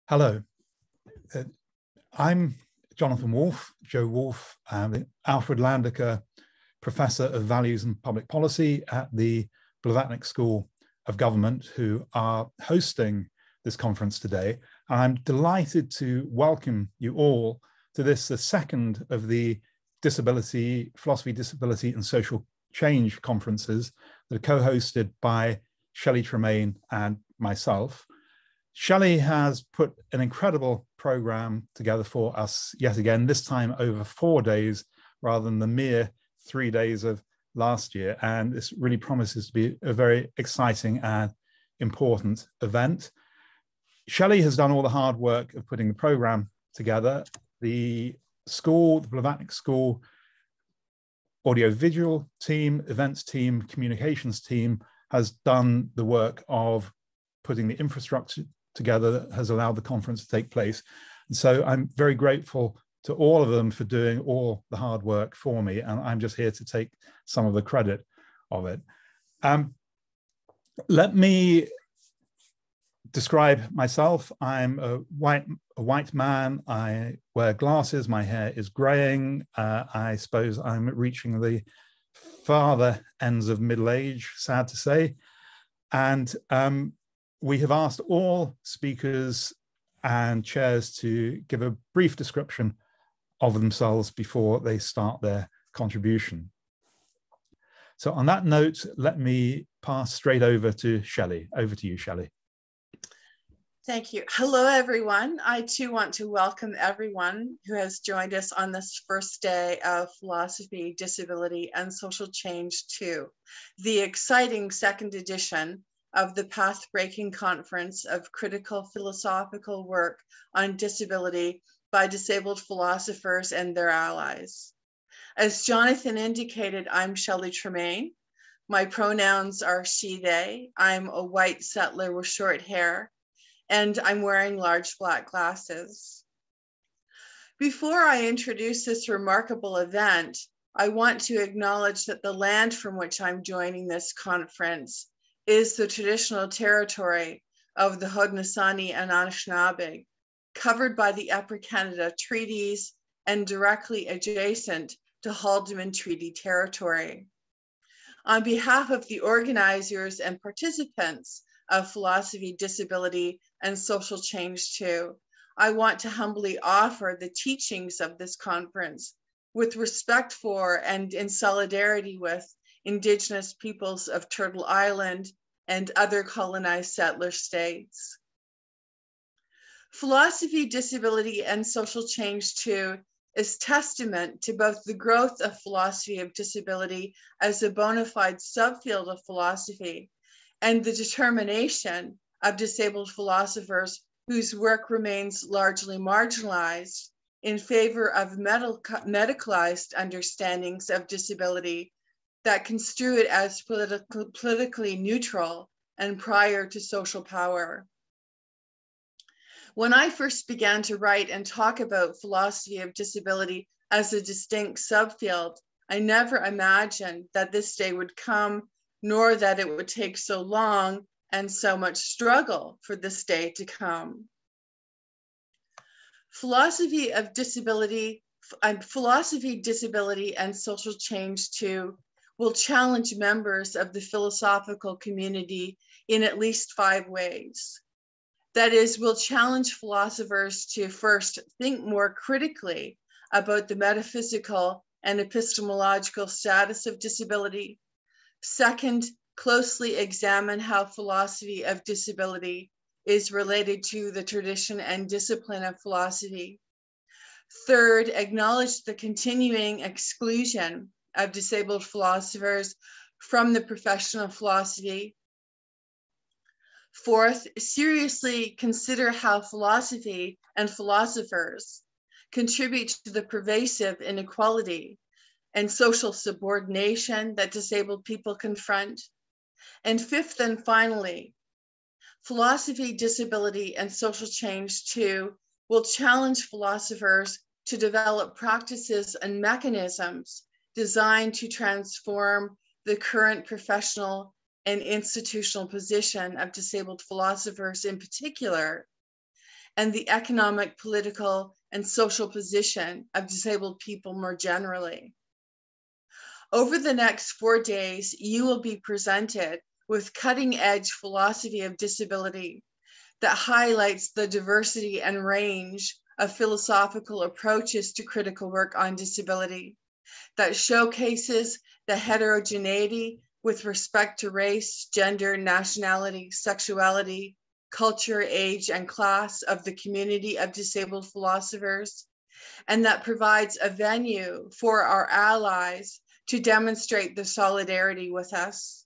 Hello, I'm Jonathan Wolfe, Joe Wolfe. I'm the Alfred Landecker Professor of Values and Public Policy at the Blavatnik School of Government, who are hosting this conference today. And I'm delighted to welcome you all to this, the second of the philosophy, disability and social change conferences that are co-hosted by Shelley Tremaine and myself. Shelley has put an incredible program together for us yet again, this time over 4 days rather than the mere 3 days of last year. And this really promises to be a very exciting and important event. Shelley has done all the hard work of putting the program together. The school, the Blavatnik School, audiovisual team, events team, communications team has done the work of putting the infrastructure together that has allowed the conference to take place. And so I'm very grateful to all of them for doing all the hard work for me. And I'm just here to take some of the credit of it. Let me describe myself. I'm a white man. I wear glasses. My hair is graying. I suppose I'm reaching the farther ends of middle age, sad to say. And we have asked all speakers and chairs to give a brief description of themselves before they start their contribution. So on that note, let me pass straight over to Shelley. Over to you, Shelley. Thank you. Hello, everyone. I too want to welcome everyone who has joined us on this first day of Philosophy, Disability, and Social Change 2, the exciting second edition of the path-breaking conference of critical philosophical work on disability by disabled philosophers and their allies. As Jonathan indicated, I'm Shelley Tremaine. My pronouns are she, they. I'm a white settler with short hair, and I'm wearing large black glasses. Before I introduce this remarkable event, I want to acknowledge that the land from which I'm joining this conference is the traditional territory of the Haudenosaunee and Anishinaabe, covered by the Upper Canada Treaties and directly adjacent to Haldimand Treaty territory. On behalf of the organizers and participants of Philosophy, Disability, and Social Change 2, I want to humbly offer the teachings of this conference with respect for and in solidarity with Indigenous peoples of Turtle Island and other colonized settler states. Philosophy, Disability, and Social Change 2 is testament to both the growth of philosophy of disability as a bona fide subfield of philosophy and the determination of disabled philosophers whose work remains largely marginalized in favor of medicalized understandings of disability that construe it as politically neutral and prior to social power. When I first began to write and talk about philosophy of disability as a distinct subfield, I never imagined that this day would come, nor that it would take so long and so much struggle for this day to come. Philosophy, Disability, and Social Change 2 will challenge members of the philosophical community in at least 5 ways. That is, we'll challenge philosophers to first think more critically about the metaphysical and epistemological status of disability. Second, closely examine how philosophy of disability is related to the tradition and discipline of philosophy. Third, acknowledge the continuing exclusion of disabled philosophers from the profession of philosophy. Fourth, seriously consider how philosophy and philosophers contribute to the pervasive inequality and social subordination that disabled people confront. And fifth and finally, Philosophy, Disability, and Social Change 2 will challenge philosophers to develop practices and mechanisms designed to transform the current professional and institutional position of disabled philosophers in particular, and the economic, political, and social position of disabled people more generally. Over the next 4 days, you will be presented with cutting-edge philosophy of disability that highlights the diversity and range of philosophical approaches to critical work on disability, that showcases the heterogeneity with respect to race, gender, nationality, sexuality, culture, age, and class of the community of disabled philosophers, and that provides a venue for our allies to demonstrate the solidarity with us.